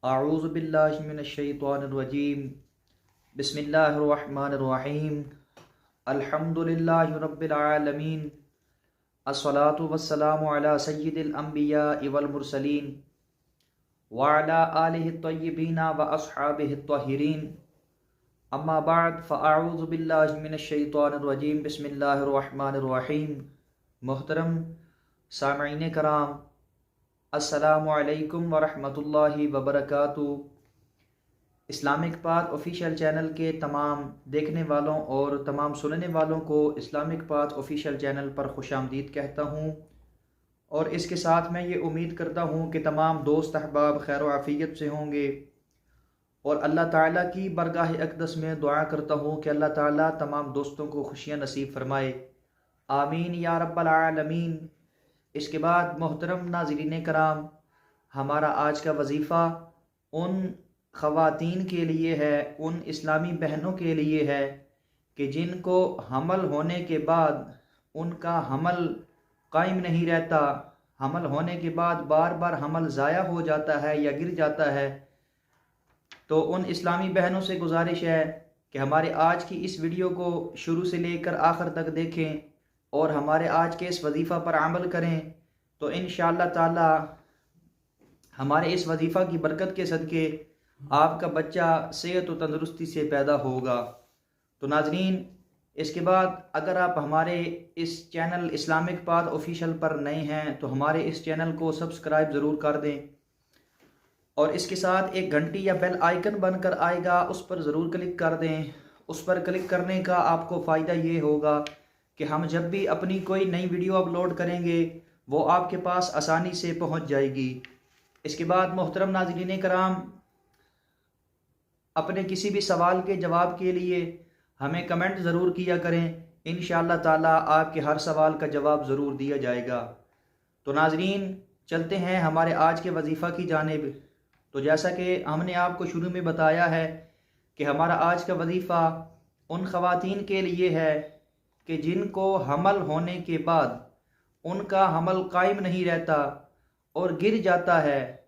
अऊज़ु बिल्लाहि मिनश्शैतानिर्रजीम। बिस्मिल्लाहिर्रहमानिर्रहीम। अल्हम्दुलिल्लाहि रब्बिल आलमीन। अस्सलातु वस्सलामु अला सय्यिदिल अंबियाइ वल मुरसलीन व अला आलिहि त्वय्यिबीन व अस्हाबिहि त्वाहिरीन। अम्मा बाद फ़अऊज़ु बिल्लाहि मिनश्शैतानिर्रजीम। बिस्मिल्लाहिर्रहमानिर्रहीम। मोहतरम सामईन कराम, अस्सलामु अलैकुम व रहमतुल्लाहि व बरकातुहू। इस्लामिक पाथ ऑफिशियल चैनल के तमाम देखने वालों और तमाम सुनने वालों को इस्लामिक पाथ ऑफिशियल चैनल पर खुशामदीद कहता हूँ, और इसके साथ मैं ये उम्मीद करता हूँ कि तमाम दोस्त अहबाब खैर आफ़ियत से होंगे, और अल्लाह ताला की बरगाह अक़दस में दुआ करता हूँ कि अल्लाह ताला तमाम दोस्तों को खुशियाँ नसीब फरमाए। आमीन या रब्बल आलमीन। इसके बाद मोहतरम नाज़रीन कराम, हमारा आज का वजीफ़ा उन ख़वातीन के लिए है, उन इस्लामी बहनों के लिए है कि जिनको हमल होने के बाद उनका हमल कायम नहीं रहता, हमल होने के बाद बार बार हमल ज़ाया हो जाता है या गिर जाता है। तो उन इस्लामी बहनों से गुजारिश है कि हमारे आज की इस वीडियो को शुरू से लेकर आखिर तक देखें और हमारे आज के इस वजीफ़ा पर अमल करें, तो इंशाअल्लाह ताला हमारे इस वजीफ़ा की बरकत के सदके आपका बच्चा सेहत और तंदुरुस्ती से पैदा होगा। तो नाजरीन, इसके बाद अगर आप हमारे इस चैनल इस्लामिक पाथ ऑफिशियल पर नए हैं तो हमारे इस चैनल को सब्सक्राइब ज़रूर कर दें, और इसके साथ एक घंटी या बेल आइकन बनकर आएगा, उस पर ज़रूर क्लिक कर दें। उस पर क्लिक करने का आपको फ़ायदा ये होगा कि हम जब भी अपनी कोई नई वीडियो अपलोड करेंगे वो आपके पास आसानी से पहुंच जाएगी। इसके बाद मोहतरम नाज़रीन कराम, अपने किसी भी सवाल के जवाब के लिए हमें कमेंट ज़रूर किया करें। इंशाअल्लाह ताला आपके हर सवाल का जवाब ज़रूर दिया जाएगा। तो नाज़रीन, चलते हैं हमारे आज के वजीफ़ा की जानिब। तो जैसा कि हमने आपको शुरू में बताया है कि हमारा आज का वजीफ़ा उन ख़वातीन के लिए है कि जिनको हमल होने के बाद उनका हमल कायम नहीं रहता और गिर जाता है।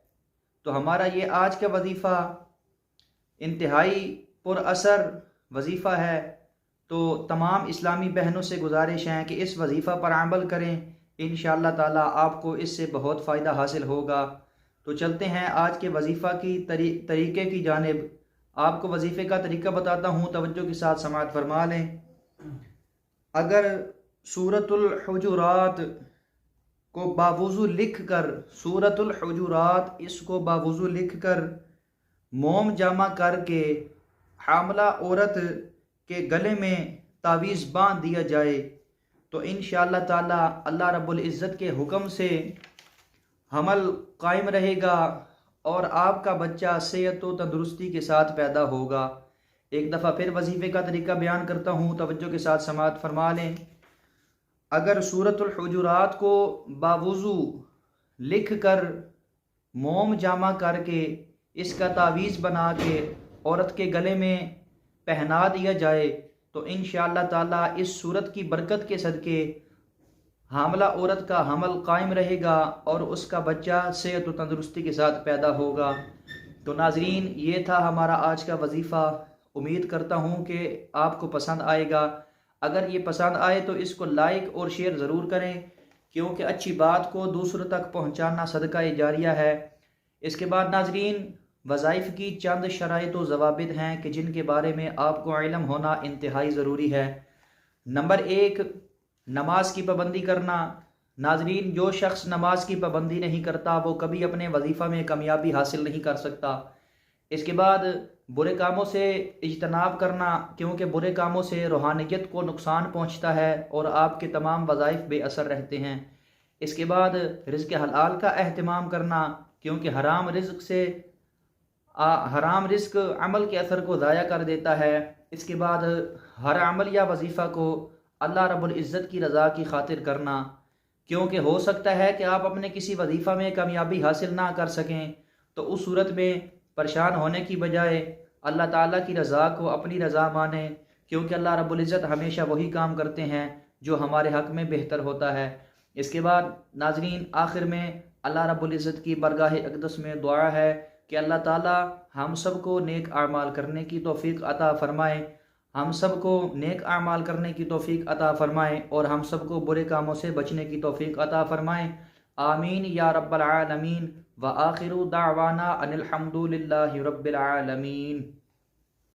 तो हमारा ये आज का वजीफ़ा इंतहाई पुरअसर वजीफ़ा है। तो तमाम इस्लामी बहनों से गुजारिश है कि इस वजीफ़ा पर अमल करें, इंशाअल्लाह ताला आपको इससे बहुत फ़ायदा हासिल होगा। तो चलते हैं आज के वजीफ़ा की तरीके की जानिब। आपको वजीफ़े का तरीका बताता हूँ, तवज्जो के साथ समाअत फरमा लें। अगर सूरतुल हुजुरात को बावुज़ू लिख कर, सूरतुल हुजुरात इसको बावुज़ू लिख कर मोम जामा करके हामला औरत के गले में तावीज़ बांध दिया जाए, तो इंशाअल्लाह ताला अल्लाह रब्बुल इज़्ज़त के हुक्म से हमल कायम रहेगा और आपका बच्चा सेहत व तंदुरुस्ती के साथ पैदा होगा। एक दफ़ा फिर वजीफ़े का तरीका बयान करता हूँ, तवज्जो के साथ समाअत फरमा लें। अगर सूरतुल हुजुरात को बावुज़ू लिख कर मोम जामा करके इसका तावीज़ बना के औरत के गले में पहना दिया जाए, तो इंशाअल्लाह ताला इस सूरत की बरकत के सदके हामला औरत का हमल कायम रहेगा और उसका बच्चा सेहत व तंदुरुस्ती के साथ पैदा होगा। तो नाजरीन, ये था हमारा आज का वजीफ़ा। उम्मीद करता हूँ कि आपको पसंद आएगा। अगर ये पसंद आए तो इसको लाइक और शेयर ज़रूर करें, क्योंकि अच्छी बात को दूसरों तक पहुँचाना सदका जारिया है। इसके बाद नाजरीन, वज़ाइफ़ की चंद शराइत व ज़वाबित हैं कि जिनके बारे में आपको इल्म होना इंतहाई ज़रूरी है। नंबर 1, नमाज की पाबंदी करना। नाजरीन, जो शख्स नमाज की पाबंदी नहीं करता वो कभी अपने वजीफ़ा में कामयाबी हासिल नहीं कर सकता। इसके बाद बुरे कामों से इज्तनाब करना, क्योंकि बुरे कामों से रूहानियत को नुकसान पहुँचता है और आपके तमाम वज़ाइफ़ बेअसर रहते हैं। इसके बाद रिज़्क़ हलाल का अहतमाम करना, क्योंकि हराम रिज़्क़ अमल के असर को ज़ाया कर देता है। इसके बाद हर अमल या वजीफ़ा को अल्लाह रब्बुल इज़्ज़त की रज़ा की खातिर करना, क्योंकि हो सकता है कि आप अपने किसी वजीफ़ा में कामयाबी हासिल ना कर सकें, तो उस सूरत में परेशान होने की बजाय अल्लाह ताला की रज़ा को अपनी रज़ा माने, क्योंकि अल्लाह रब्बुल इज़्ज़त हमेशा वही काम करते हैं जो हमारे हक़ में बेहतर होता है। इसके बाद नाज़रीन, आखिर में अल्लाह रब्बुल इज़्ज़त की बरगाह अक़दस में दुआ है कि अल्लाह ताला हम सब को नेक आमाल करने की तौफीक अता फ़रमाए, हम सब को नेक आमाल करने की तौफीक अता फ़रमाए और हम सब को बुरे कामों से बचने की तौफीक अता फ़रमाए। आमीन या रब्बल आलमीन। व आखिरु दावाना अनिल हम्दुलिल्लाहि रब्बिल आलमीन।